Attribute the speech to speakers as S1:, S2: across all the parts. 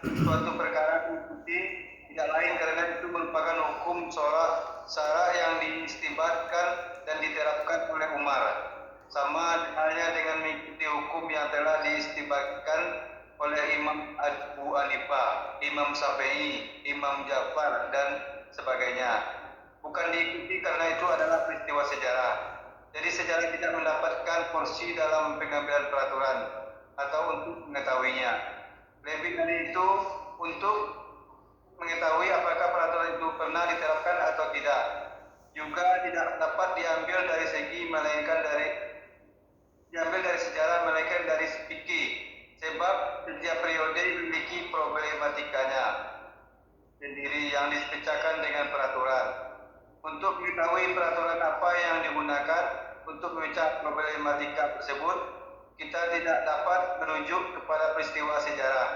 S1: suatu perkara mengikuti tidak lain karena itu merupakan hukum syara yang diistimbatkan dan diterapkan oleh Umar. Sama halnya dengan mengikuti hukum yang telah diistimbatkan oleh Imam Abu Hanifah, Imam Syafi'i, Imam Ja'far dan sebagainya. Bukan diikuti karena itu adalah peristiwa sejarah. Jadi sejarah tidak mendapatkan porsi dalam pengambilan peraturan atau untuk mengetahuinya. Lebih dari itu, untuk mengetahui apakah peraturan itu pernah diterapkan atau tidak, juga tidak dapat diambil dari sejarah melainkan dari fikih, sebab setiap periode memiliki problematikanya sendiri yang dipecahkan dengan peraturan. Untuk mengetahui peraturan apa yang digunakan untuk memecah problematika tersebut, kita tidak dapat merujuk kepada peristiwa sejarah.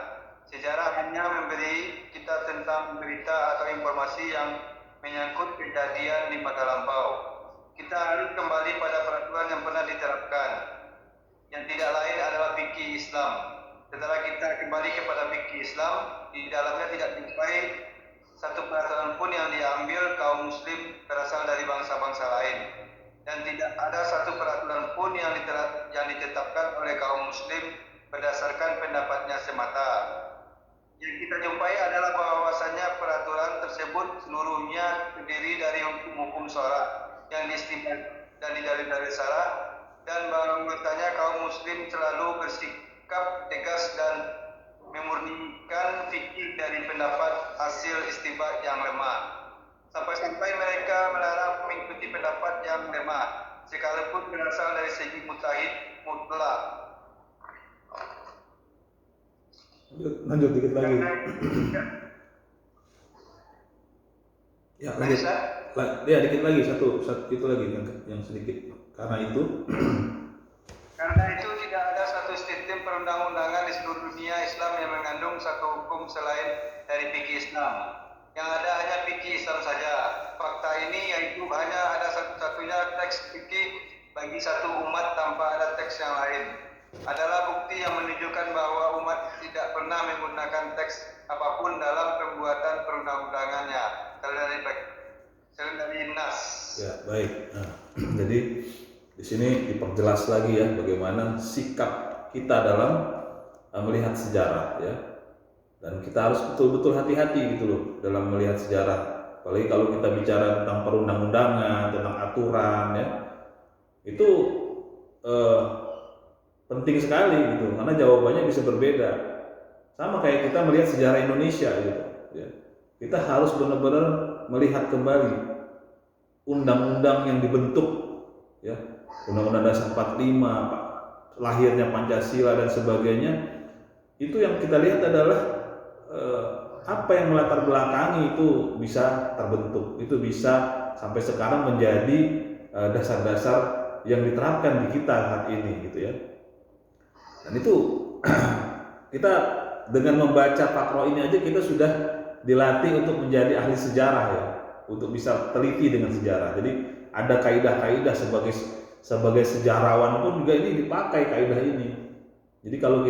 S1: Sejarah hanya memberi kita tentang berita atau informasi yang menyangkut kejadian di masa lampau. Kita harus kembali pada peraturan yang pernah diterapkan, yang tidak lain adalah fikih Islam. Setelah kita kembali kepada fikih Islam, di dalamnya tidak dijumpai satu peraturan pun yang diambil kaum muslim berasal dari bangsa-bangsa lain, dan tidak ada satu peraturan pun yang ditetapkan oleh kaum muslim berdasarkan pendapatnya semata. Yang kita jumpai adalah bahwasanya peraturan tersebut seluruhnya terdiri dari hukum-hukum syara yang diistimbatkan dan dari syara, dan bahwasanya kaum muslim selalu bersikap tegas dan memurnikan fikih dari pendapat hasil istimbat yang lemah, sampai-sampai mereka melarang mengikuti pendapat yang lemah sekalipun berasal dari segi mujtahid mutlak.
S2: Lanjut dikit lagi. Ya, lanjut. Ya, dikit lagi satu itu lagi yang sedikit. Karena itu
S1: tidak ada satu sistem perundang-undangan di seluruh dunia Islam yang mengandung satu hukum selain dari fikih Islam. Yang ada hanya fikih Islam saja. Fakta ini yaitu hanya ada satu-satunya teks fikih bagi satu umat tanpa ada teks yang lain, adalah bukti yang menunjukkan bahwa umat tidak pernah menggunakan teks apapun dalam pembuatan perundang-undangannya selain dari nas.
S2: Ya, baik. Nah, jadi di sini diperjelas lagi ya bagaimana sikap kita dalam melihat sejarah ya. Dan kita harus betul-betul hati-hati gitu loh dalam melihat sejarah. Apalagi kalau kita bicara tentang perundang-undangan, tentang aturan ya. Itu penting sekali gitu, karena jawabannya bisa berbeda. Sama kayak kita melihat sejarah Indonesia gitu ya. Kita harus benar-benar melihat kembali undang-undang yang dibentuk ya, Undang-Undang Dasar 45, lahirnya Pancasila dan sebagainya. Itu yang kita lihat adalah apa yang melatar belakangi itu bisa terbentuk, itu bisa sampai sekarang menjadi dasar-dasar yang diterapkan di kita saat ini gitu ya. Dan itu kita dengan membaca Fakro ini aja kita sudah dilatih untuk menjadi ahli sejarah ya, untuk bisa teliti dengan sejarah. Jadi ada kaidah-kaidah sebagai sejarawan pun juga ini dipakai kaidah ini. Jadi kalau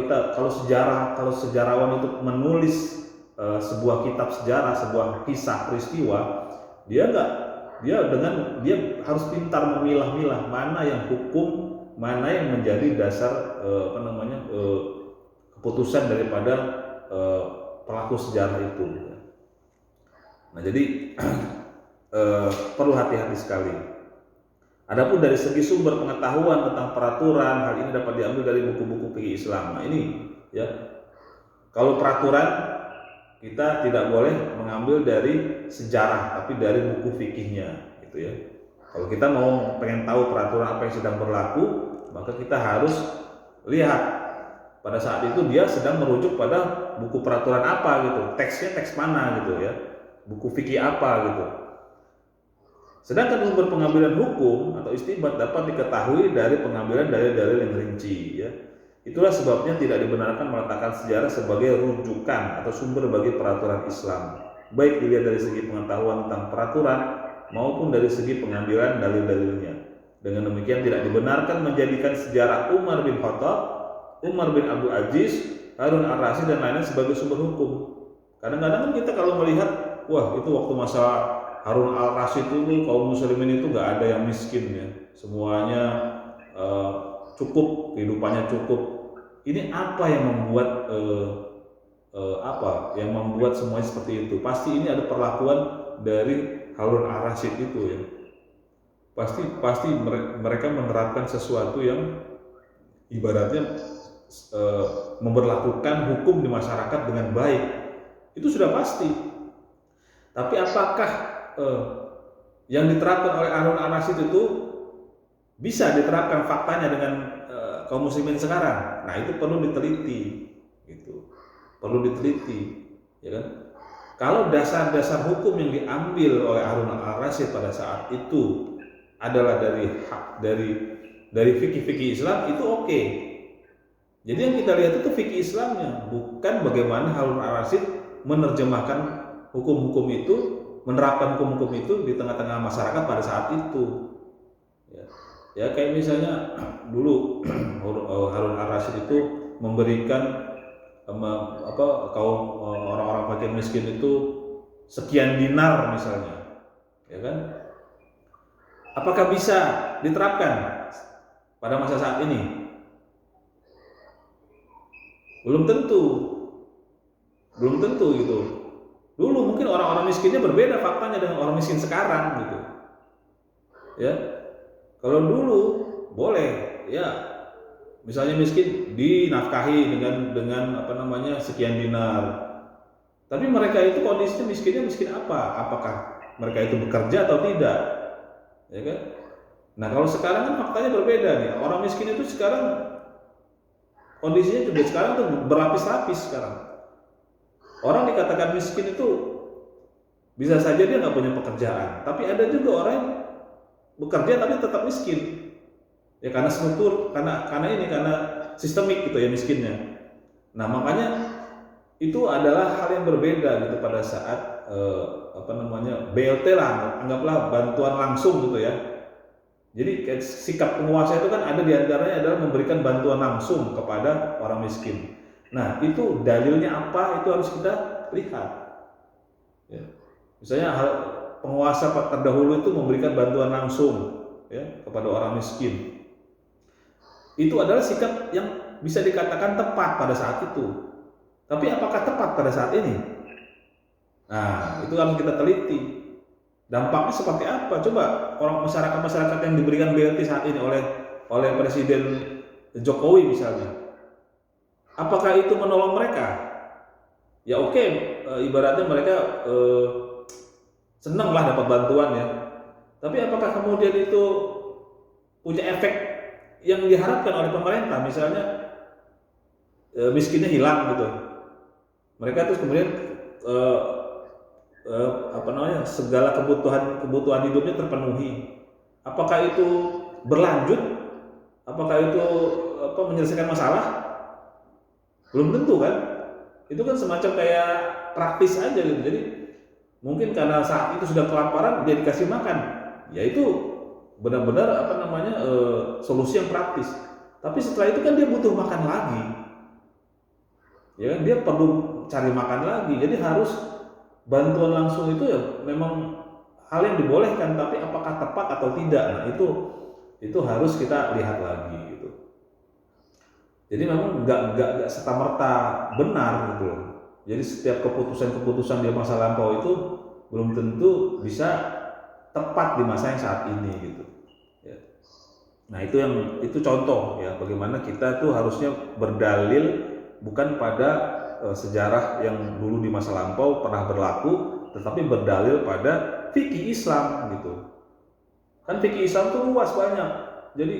S2: sejarawan itu menulis sebuah kitab sejarah, sebuah kisah peristiwa, dia harus pintar memilah-milah mana yang hukum, mana yang menjadi dasar keputusan daripada pelaku sejarah itu. Nah, jadi perlu hati-hati sekali. Adapun dari segi sumber pengetahuan tentang peraturan, hal ini dapat diambil dari buku-buku fikih Islam. Nah, ini ya. Kalau peraturan kita tidak boleh mengambil dari sejarah, tapi dari buku fikihnya, gitu ya. Kalau kita mau pengen tahu peraturan apa yang sedang berlaku, maka kita harus lihat pada saat itu dia sedang merujuk pada buku peraturan apa gitu, teksnya teks mana gitu ya, buku fikih apa gitu. Sedangkan sumber pengambilan hukum atau istimbat dapat diketahui dari pengambilan dalil-dalil yang rinci ya. Itulah sebabnya tidak dibenarkan meletakkan sejarah sebagai rujukan atau sumber bagi peraturan Islam, baik dilihat dari segi pengetahuan tentang peraturan maupun dari segi pengambilan dalil-dalilnya. Dengan demikian tidak dibenarkan menjadikan sejarah Umar bin Khattab, Umar bin Abdul Aziz, Harun Ar-Rasyid dan lainnya sebagai sumber hukum. Kadang-kadang kan kita kalau melihat, wah itu waktu masa Harun Al-Rasyid itu kaum muslimin itu nggak ada yang miskin ya, semuanya cukup, kehidupannya cukup. Ini apa yang membuat semuanya seperti itu? Pasti ini ada perlakuan dari Harun Ar-Rasyid itu ya. Pasti mereka menerapkan sesuatu yang ibaratnya memberlakukan hukum di masyarakat dengan baik. Itu sudah pasti. Tapi apakah yang diterapkan oleh Harun Ar-Rasyid itu bisa diterapkan faktanya dengan kaum muslimin sekarang? Nah, itu perlu diteliti, gitu. Perlu diteliti, ya kan? Kalau dasar-dasar hukum yang diambil oleh Harun Ar-Rasyid pada saat itu adalah dari fikih-fikih Islam, itu oke. Jadi yang kita lihat itu fikih Islamnya, bukan bagaimana Harun Ar-Rasyid menerjemahkan hukum-hukum itu, menerapkan hukum-hukum itu di tengah-tengah masyarakat pada saat itu. Ya kayak misalnya dulu Harun Ar-Rasyid itu memberikan kaum orang-orang fakir miskin itu sekian dinar misalnya, ya kan? Apakah bisa diterapkan pada masa saat ini? Belum tentu gitu. Dulu mungkin orang-orang miskinnya berbeda faktanya dengan orang miskin sekarang gitu. Ya. Kalau dulu boleh ya, misalnya miskin dinafkahi dengan sekian dinar. Tapi mereka itu kondisinya miskin apa? Apakah mereka itu bekerja atau tidak? Ya kan? Nah, kalau sekarang kan faktanya berbeda nih. Orang miskin itu sekarang kondisinya juga sekarang tuh berlapis-lapis sekarang. Orang dikatakan miskin itu bisa saja dia nggak punya pekerjaan, tapi ada juga orang yang bekerja tapi tetap miskin. Ya karena struktur, karena sistemik gitu ya miskinnya. Nah makanya itu adalah hal yang berbeda gitu pada saat BLT lah, anggaplah bantuan langsung gitu ya. Jadi sikap penguasa itu kan ada diantaranya adalah memberikan bantuan langsung kepada orang miskin. Nah itu dalilnya apa, itu harus kita lihat ya. Misalnya penguasa terdahulu itu memberikan bantuan langsung ya kepada orang miskin, itu adalah sikap yang bisa dikatakan tepat pada saat itu. Tapi apakah tepat pada saat ini? Nah itu harus kita teliti, dampaknya seperti apa. Coba orang masyarakat yang diberikan BLT saat ini oleh Presiden Jokowi misalnya, apakah itu menolong mereka? Ya oke, ibaratnya mereka senang lah dapat bantuan ya. Tapi apakah kemudian itu punya efek yang diharapkan oleh pemerintah? Misalnya miskinnya hilang gitu. Mereka terus kemudian segala kebutuhan hidupnya terpenuhi. Apakah itu berlanjut? Apakah itu menyelesaikan masalah? Belum tentu kan? Itu kan semacam kayak praktis aja gitu. Jadi mungkin karena saat itu sudah kelaparan dia dikasih makan, ya itu benar-benar solusi yang praktis. Tapi setelah itu kan dia butuh makan lagi, ya kan, dia perlu cari makan lagi. Jadi harus bantuan langsung itu ya memang hal yang dibolehkan, tapi apakah tepat atau tidak, nah itu harus kita lihat lagi gitu. Jadi memang nggak serta-merta benar gitu loh. Jadi setiap keputusan di masa lampau itu belum tentu bisa tepat di masa yang saat ini gitu. Ya. Nah itu contoh ya bagaimana kita tuh harusnya berdalil bukan pada sejarah yang dulu di masa lampau pernah berlaku, tetapi berdalil pada fikih Islam gitu. Kan fikih Islam tuh luas banyak. Jadi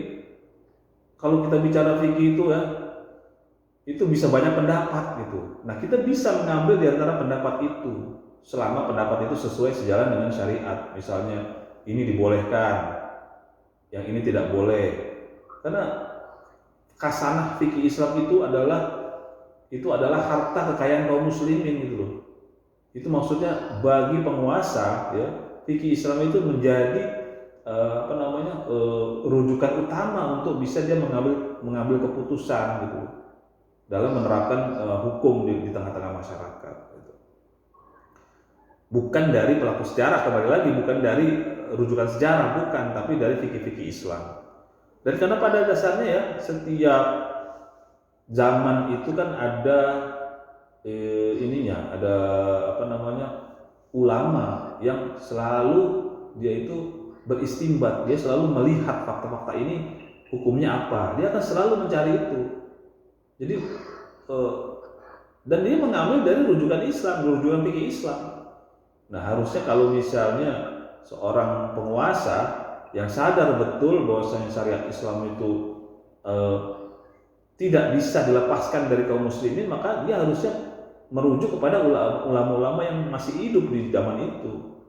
S2: kalau kita bicara fikih itu ya, itu bisa banyak pendapat gitu. Nah kita bisa mengambil di antara pendapat itu selama pendapat itu sesuai sejalan dengan syariat. Misalnya ini dibolehkan, yang ini tidak boleh. Karena khasanah fikih Islam itu adalah harta kekayaan kaum muslimin gitu loh. Itu maksudnya bagi penguasa ya, fikih Islam itu menjadi rujukan utama untuk bisa dia mengambil keputusan gitu. dalam menerapkan hukum di tengah-tengah masyarakat. Gitu. Bukan dari pelaku sejarah, kembali lagi bukan dari rujukan sejarah, bukan, tapi dari fikih-fikih Islam. Dan karena pada dasarnya ya setiap zaman itu kan ada ada apa namanya, ulama yang selalu dia itu beristimbat, dia selalu melihat fakta-fakta ini hukumnya apa, dia akan selalu mencari itu. Jadi dan dia mengambil dari rujukan Islam, rujukan fikih Islam. Nah harusnya kalau misalnya seorang penguasa yang sadar betul bahwasanya syariat Islam itu tidak bisa dilepaskan dari kaum muslimin, maka dia harusnya merujuk kepada ulama-ulama yang masih hidup di zaman itu,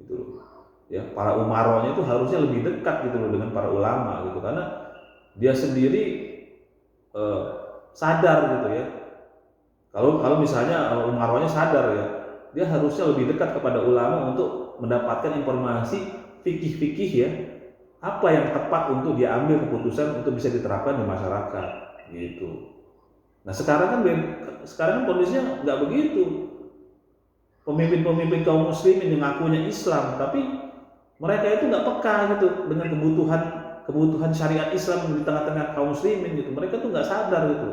S2: gitu loh. Ya, para umarohnya itu harusnya lebih dekat gitu loh dengan para ulama gitu, karena dia sendiri sadar gitu ya. Kalau misalnya umarohnya sadar ya, dia harusnya lebih dekat kepada ulama untuk mendapatkan informasi fikih-fikih ya, apa yang tepat untuk dia ambil keputusan untuk bisa diterapkan di masyarakat gitu. Nah sekarang kan kondisinya nggak begitu. Pemimpin-pemimpin kaum muslimin yang ngakunya Islam, tapi mereka itu nggak peka gitu dengan kebutuhan syariat Islam di tengah-tengah kaum muslimin gitu. Mereka tuh nggak sadar gitu.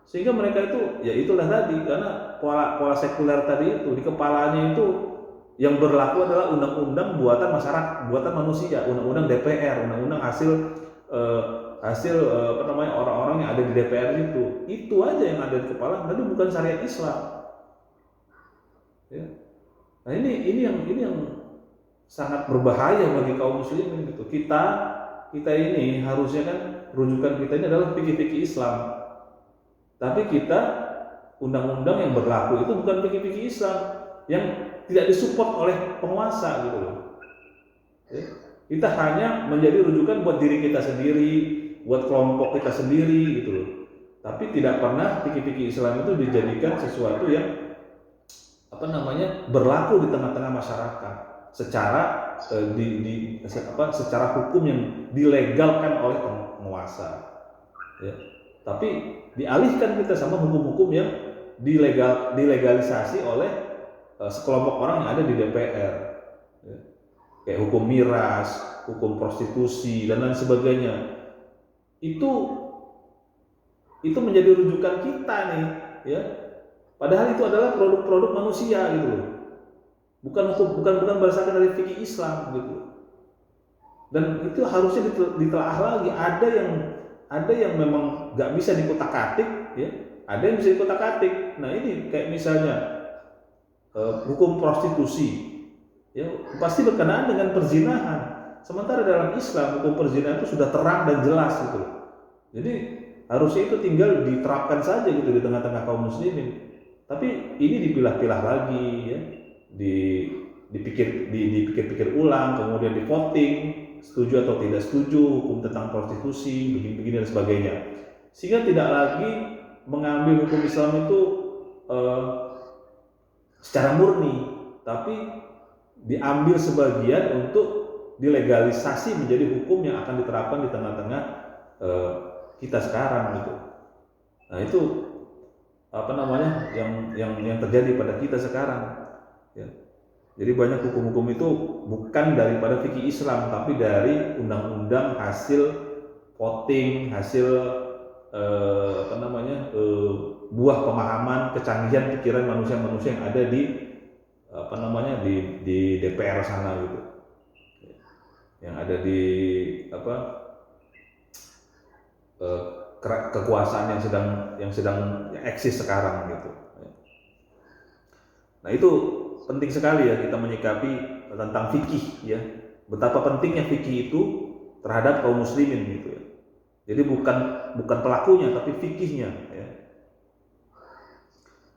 S2: Sehingga mereka itu ya itulah tadi, karena pola sekuler tadi itu di kepalanya itu yang berlaku adalah undang-undang buatan masyarakat, buatan manusia, undang-undang DPR, undang-undang hasil orang-orang yang ada di DPR itu aja yang ada di kepala, tapi bukan syariat Islam. Ya. Nah ini yang sangat berbahaya bagi kaum muslimin gitu. Kita ini harusnya kan rujukan kita ini adalah fikih-fikih Islam. Tapi kita undang-undang yang berlaku itu bukan fikih-fikih Islam yang tidak disupport oleh penguasa gitu loh. Ya. Kita hanya menjadi rujukan buat diri kita sendiri, buat kelompok kita sendiri gitu loh. Tapi tidak pernah fikih-fikih Islam itu dijadikan sesuatu yang berlaku di tengah-tengah masyarakat secara secara hukum yang dilegalkan oleh penguasa. Ya. Tapi dialihkan kita sama hukum-hukum yang dilegalisasi oleh sekelompok orang yang ada di DPR. Ya. Kayak hukum miras, hukum prostitusi dan lain sebagainya. Itu menjadi rujukan kita nih, ya. Padahal itu adalah produk-produk manusia gitu loh. Bukan berdasarkan dari fikih Islam gitu. Dan itu harusnya ditelaah lagi. Ada yang memang nggak bisa dikutak-atik, ya. Ada yang bisa dikutak-atik. Nah ini kayak misalnya hukum prostitusi. Ya, pasti berkenaan dengan perzinahan. Sementara dalam Islam hukum perzinahan itu sudah terang dan jelas gitu. Jadi harusnya itu tinggal diterapkan saja gitu di tengah-tengah kaum muslimin. Tapi ini dipilah-pilah lagi ya. Dipikir-pikir ulang, kemudian di voting, setuju atau tidak setuju hukum tentang prostitusi, begini dan sebagainya. Sehingga tidak lagi mengambil hukum Islam itu secara murni, tapi diambil sebagian untuk dilegalisasi menjadi hukum yang akan diterapkan di tengah-tengah kita sekarang gitu. Nah itu yang terjadi pada kita sekarang ya. Jadi banyak hukum-hukum itu bukan daripada fikih Islam, tapi dari undang-undang hasil voting, hasil buah pemahaman, kecanggihan pikiran manusia-manusia yang ada di di DPR sana gitu, yang ada di kekuasaan yang sedang eksis sekarang gitu. Nah itu penting sekali ya kita menyikapi tentang fikih ya, betapa pentingnya fikih itu terhadap kaum muslimin gitu ya. Jadi bukan pelakunya tapi fikihnya ya.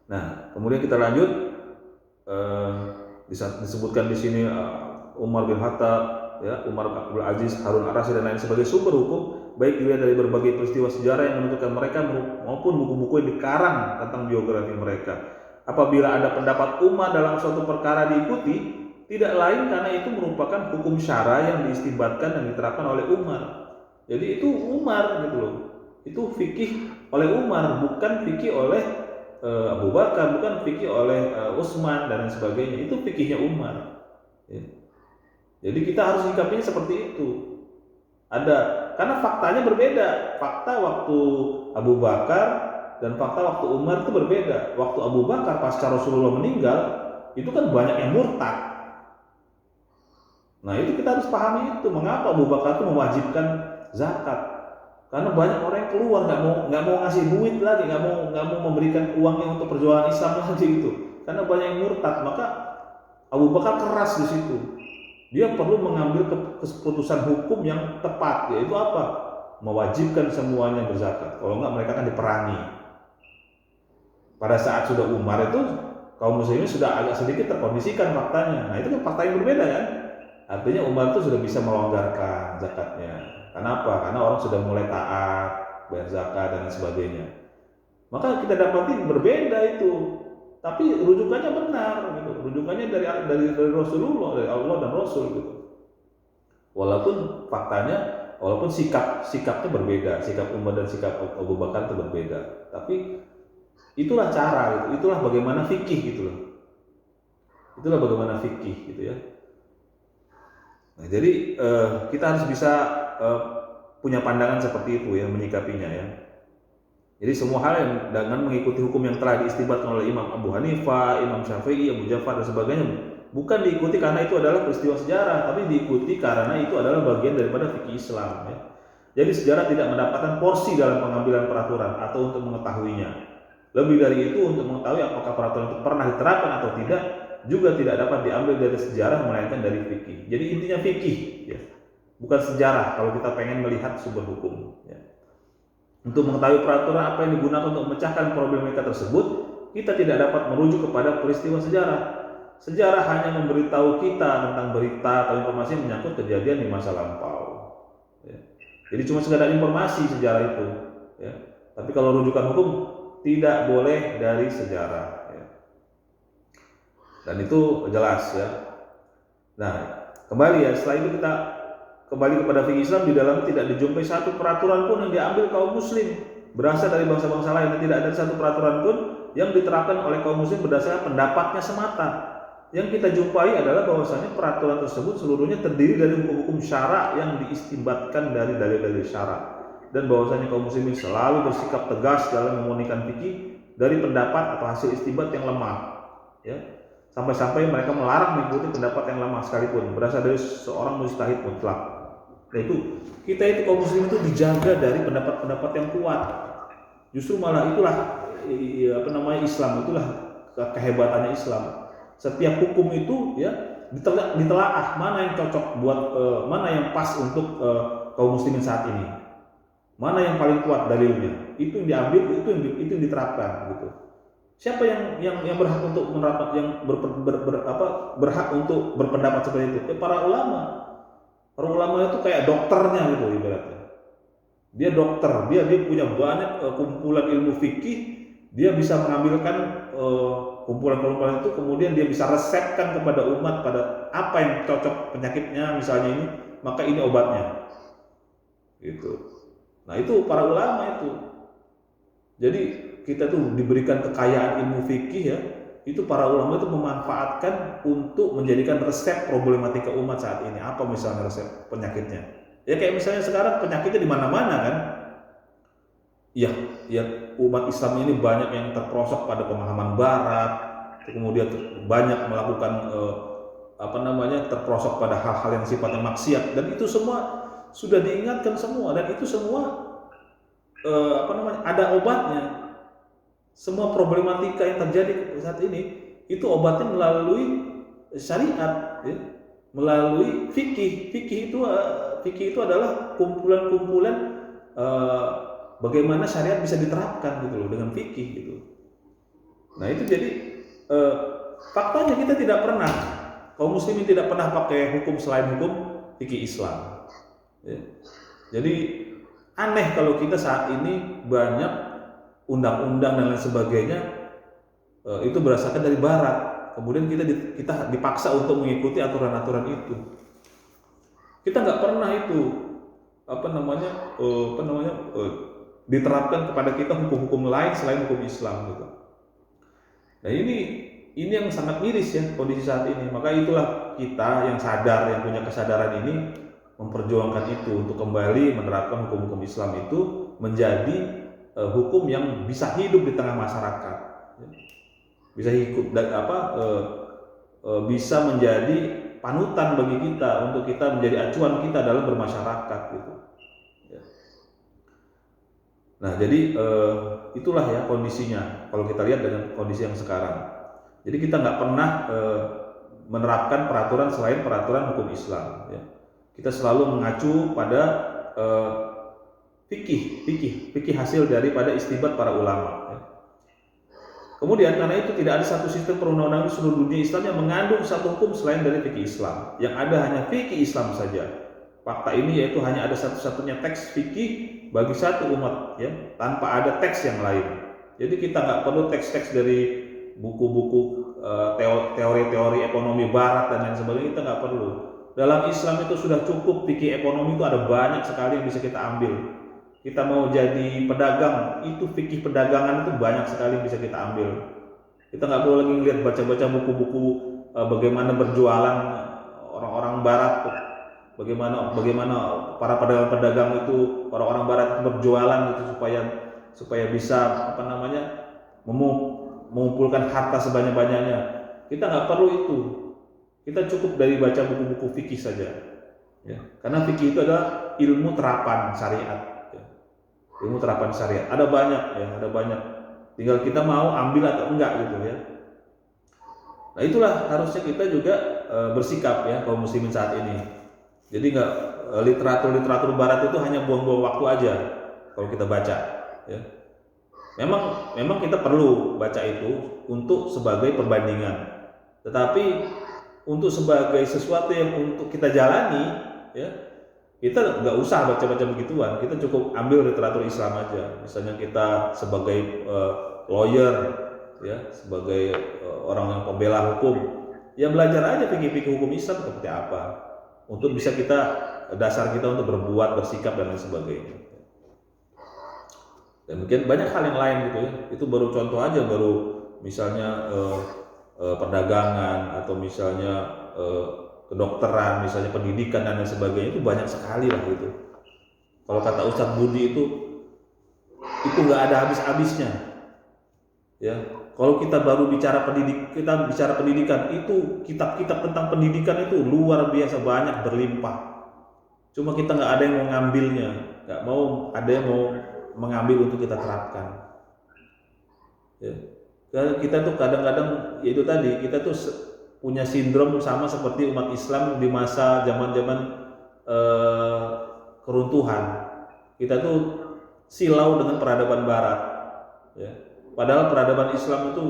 S2: Nah kemudian kita lanjut, disebutkan di sini Umar bin Khattab ya, Umar bin Abdul Aziz, Harun ar-Rasyid dan lain sebagai sumber hukum, baik dilihat dari berbagai peristiwa sejarah yang menentukan mereka maupun buku-buku yang dikarang tentang biografi mereka. Apabila ada pendapat umat dalam suatu perkara diikuti, tidak lain karena itu merupakan hukum syara yang diistimbatkan dan diterapkan oleh Umar. Jadi itu Umar gitu loh. itu fikih oleh Umar, bukan fikih oleh Abu Bakar, bukan fikih oleh Utsman dan lain sebagainya. Itu fikihnya Umar. Ya. Jadi kita harus sikapinya seperti itu. Karena faktanya berbeda. Fakta waktu Abu Bakar dan fakta waktu Umar itu berbeda. Waktu Abu Bakar pasca Rasulullah meninggal, itu kan banyak yang murtad. Nah itu kita harus pahami itu. Mengapa Abu Bakar itu mewajibkan zakat? Karena banyak orang yang keluar nggak mau ngasih duit lagi, nggak mau memberikan uangnya untuk perjuangan Islam lagi itu. Karena banyak yang murtad, maka Abu Bakar keras di situ. Dia perlu mengambil keputusan hukum yang tepat, yaitu apa? Mewajibkan semuanya berzakat. Kalau enggak mereka akan diperangi. Pada saat sudah Umar itu kaum muslimin sudah agak sedikit terkondisikan faktanya. Nah itu kan fakta yang berbeda kan? Artinya Umar itu sudah bisa melonggarkan zakatnya. Kenapa? Karena orang sudah mulai taat, bayar zakat dan sebagainya. Maka kita dapati berbeda itu. Tapi rujukannya benar gitu. Rujukannya dari Rasulullah, dari Allah dan Rasul gitu. Walaupun faktanya, walaupun sikapnya berbeda, sikap Umar dan sikap Abu Bakar itu berbeda. Tapi itulah cara gitu. Itulah bagaimana fikih gitu loh. Itulah bagaimana fikih gitu ya. Nah, jadi kita harus bisa punya pandangan seperti itu ya, menyikapinya ya. Jadi semua hal yang dengan mengikuti hukum yang telah diistibatkan oleh Imam Abu Hanifah, Imam Syafi'i, Abu Ja'far dan sebagainya, bukan diikuti karena itu adalah peristiwa sejarah, tapi diikuti karena itu adalah bagian daripada fikih Islam ya. Jadi sejarah tidak mendapatkan porsi dalam pengambilan peraturan atau untuk mengetahuinya. Lebih dari itu, untuk mengetahui apakah peraturan itu pernah diterapkan atau tidak, juga tidak dapat diambil dari sejarah melainkan dari fikih. Jadi intinya fikih ya. Bukan sejarah kalau kita pengen melihat sumber hukum ya. Untuk mengetahui peraturan apa yang digunakan untuk memecahkan problematika tersebut, kita tidak dapat merujuk kepada peristiwa sejarah. Sejarah hanya memberitahu kita tentang berita atau informasi yang menyangkut kejadian di masa lampau. Ya. Jadi cuma sekedar informasi sejarah itu. Ya. Tapi kalau rujukan hukum tidak boleh dari sejarah. Ya. Dan itu jelas ya. Nah, kembali ya, setelah itu kita kembali kepada fikih Islam. Di dalam tidak dijumpai satu peraturan pun yang diambil kaum muslim berasal dari bangsa-bangsa lain, dan tidak ada satu peraturan pun yang diterapkan oleh kaum muslim berdasarkan pendapatnya semata. Yang kita jumpai adalah bahwasanya peraturan tersebut seluruhnya terdiri dari hukum-hukum syara yang diistimbatkan dari dalil-dalil syara, dan bahwasanya kaum muslimin selalu bersikap tegas dalam memurnikan fikih dari pendapat atau hasil istimbat yang lemah ya. Sampai-sampai mereka melarang mengikuti pendapat yang lemah sekalipun berasal dari seorang mujtahid mutlak. Nah itu, kita itu kaum muslim itu dijaga dari pendapat-pendapat yang kuat. Justru malah itulah Islam, itulah kehebatannya Islam. Setiap hukum itu ya ditelaah mana yang cocok buat mana yang pas untuk kaum muslimin saat ini. Mana yang paling kuat dalilnya. Itu yang diambil, itu yang diterapkan gitu. Siapa yang berhak untuk menerapkan, yang berhak untuk berpendapat seperti itu? Para ulama. Para ulama itu kayak dokternya gitu ibaratnya. Dia dokter, dia punya banyak kumpulan ilmu fikih, dia bisa mengambilkan kumpulan-kumpulan itu, kemudian dia bisa resepkan kepada umat pada apa yang cocok penyakitnya misalnya ini, maka ini obatnya. Gitu. Nah, itu para ulama itu. Jadi kita tuh diberikan kekayaan ilmu fikih ya. Itu para ulama itu memanfaatkan untuk menjadikan resep problematika umat saat ini. Apa misalnya resep penyakitnya? Ya kayak misalnya sekarang penyakitnya di mana-mana kan? Ya umat Islam ini banyak yang terperosok pada pemahaman Barat, kemudian banyak melakukan terperosok pada hal-hal yang sifatnya maksiat, dan itu semua sudah diingatkan semua, dan itu semua ada obatnya. Semua problematika yang terjadi saat ini itu obatnya melalui syariat ya. Melalui fikih. Fikih itu adalah kumpulan-kumpulan bagaimana syariat bisa diterapkan gitu loh dengan fikih gitu. Nah itu jadi faktanya kita tidak pernah, kaum muslimin tidak pernah pakai hukum selain hukum fikih Islam ya. Jadi aneh kalau kita saat ini banyak undang-undang dan lain sebagainya itu berdasarkan dari Barat, kemudian kita dipaksa untuk mengikuti aturan-aturan itu. Kita nggak pernah itu diterapkan kepada kita hukum-hukum lain selain hukum Islam gitu. Nah ini yang sangat miris ya kondisi saat ini. Maka itulah kita yang sadar, yang punya kesadaran ini memperjuangkan itu untuk kembali menerapkan hukum-hukum Islam itu menjadi hukum yang bisa hidup di tengah masyarakat, bisa hidup dan bisa menjadi panutan bagi kita untuk kita menjadi acuan kita dalam bermasyarakat gitu. Nah jadi itulah ya kondisinya kalau kita lihat dengan kondisi yang sekarang. Jadi kita nggak pernah menerapkan peraturan selain peraturan hukum Islam. Ya. Kita selalu mengacu pada fikih hasil daripada istibat para ulama. Ya. Kemudian karena itu tidak ada satu sistem perundang-undangan di seluruh dunia Islam yang mengandung satu hukum selain dari fikih Islam. Yang ada hanya fikih Islam saja. Fakta ini yaitu hanya ada satu-satunya teks fikih bagi satu umat, ya, tanpa ada teks yang lain. Jadi kita nggak perlu teks-teks dari buku-buku teori-teori ekonomi Barat dan lain sebagainya, kita nggak perlu. Dalam Islam itu sudah cukup fikih ekonomi itu ada banyak sekali yang bisa kita ambil. Kita mau jadi pedagang, itu fikih perdagangan itu banyak sekali yang bisa kita ambil. Kita nggak perlu lagi lihat baca-baca buku-buku bagaimana berjualan orang-orang Barat, bagaimana para pedagang-pedagang itu, orang-orang Barat itu berjualan itu supaya bisa mengumpulkan harta sebanyak-banyaknya. Kita nggak perlu itu. Kita cukup dari baca buku-buku fikih saja. Ya. Karena fikih itu adalah ilmu terapan syariat. Ilmu terapan syariat ada banyak. Tinggal kita mau ambil atau enggak gitu ya. Nah itulah harusnya kita juga bersikap ya kaum muslimin saat ini. Jadi nggak literatur Barat itu hanya buang-buang waktu aja kalau kita baca. Ya. Memang kita perlu baca itu untuk sebagai perbandingan. Tetapi untuk sebagai sesuatu yang untuk kita jalani, ya. Kita nggak usah baca-baca begituan, kita cukup ambil literatur Islam aja. Misalnya kita sebagai lawyer, ya, sebagai orang yang pembela hukum, ya belajar aja fikih-fikih hukum Islam seperti apa, untuk bisa dasar kita untuk berbuat, bersikap dan lain sebagainya. Dan mungkin banyak hal yang lain gitu ya. Itu baru contoh aja, baru misalnya perdagangan atau misalnya kedokteran, misalnya pendidikan dan lain sebagainya, itu banyak sekali lah gitu. Kalau kata Ustadz Budi itu nggak ada habis-habisnya. Ya, kalau kita baru bicara pendidikan itu kitab-kitab tentang pendidikan itu luar biasa banyak, berlimpah. Cuma kita nggak ada yang mau ngambilnya, nggak mau ada yang mau mengambil untuk kita terapkan. Ya. Kita tuh kadang-kadang itu tadi kita tuh punya sindrom sama seperti umat Islam di masa zaman-zaman keruntuhan. Kita tuh silau dengan peradaban Barat, ya. Padahal peradaban Islam itu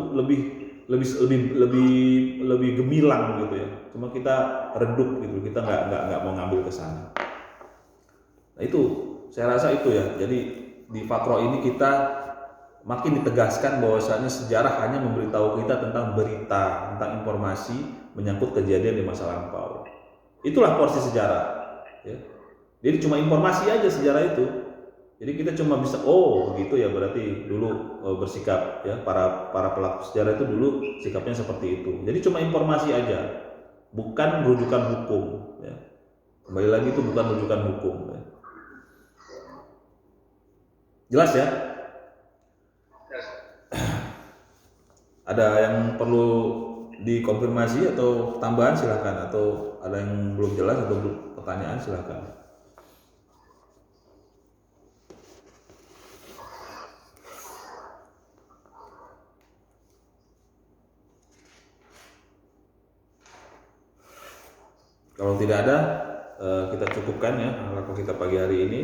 S2: lebih gemilang gitu ya. Cuma kita redup gitu, kita nggak mau ngambil ke sana. Nah itu saya rasa itu ya. Jadi di Fakro ini kita makin ditegaskan bahwasanya sejarah hanya memberitahu kita tentang berita, tentang informasi menyangkut kejadian di masa lampau. Itulah porsi sejarah. Ya. Jadi cuma informasi aja sejarah itu. Jadi kita cuma bisa begitu ya, berarti dulu bersikap ya para pelaku sejarah itu dulu sikapnya seperti itu. Jadi cuma informasi aja, bukan rujukan hukum. Ya. Kembali lagi itu bukan rujukan hukum. Ya. Jelas ya? Ada yang perlu dikonfirmasi atau tambahan silahkan, atau ada yang belum jelas atau pertanyaan silahkan. Kalau tidak ada, kita cukupkan ya halaqah kita pagi hari ini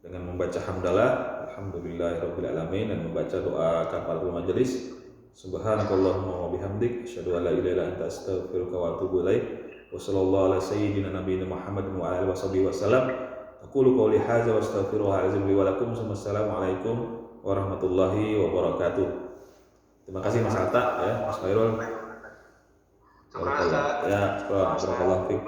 S2: dengan membaca hamdalah alhamdulillahirabbil alamin dan membaca doa kafaratul majelis. Subhanakallahumma wa bihamdik asyhadu an la ilaha illa anta astaghfiruka wa atubu ilaik. Wa sallallahu ala sayyidina nabiyina Muhammadin wa alihi washabihi wasallam. Aqulu qouli hadza wa astaghfirullahalazim li wa lakum. Wassalamualaikum warahmatullahi wabarakatuh. Terima kasih Mas Atta ya, Mas Khairul.
S1: Terima kasih.
S2: Ya, barakallahu fiik.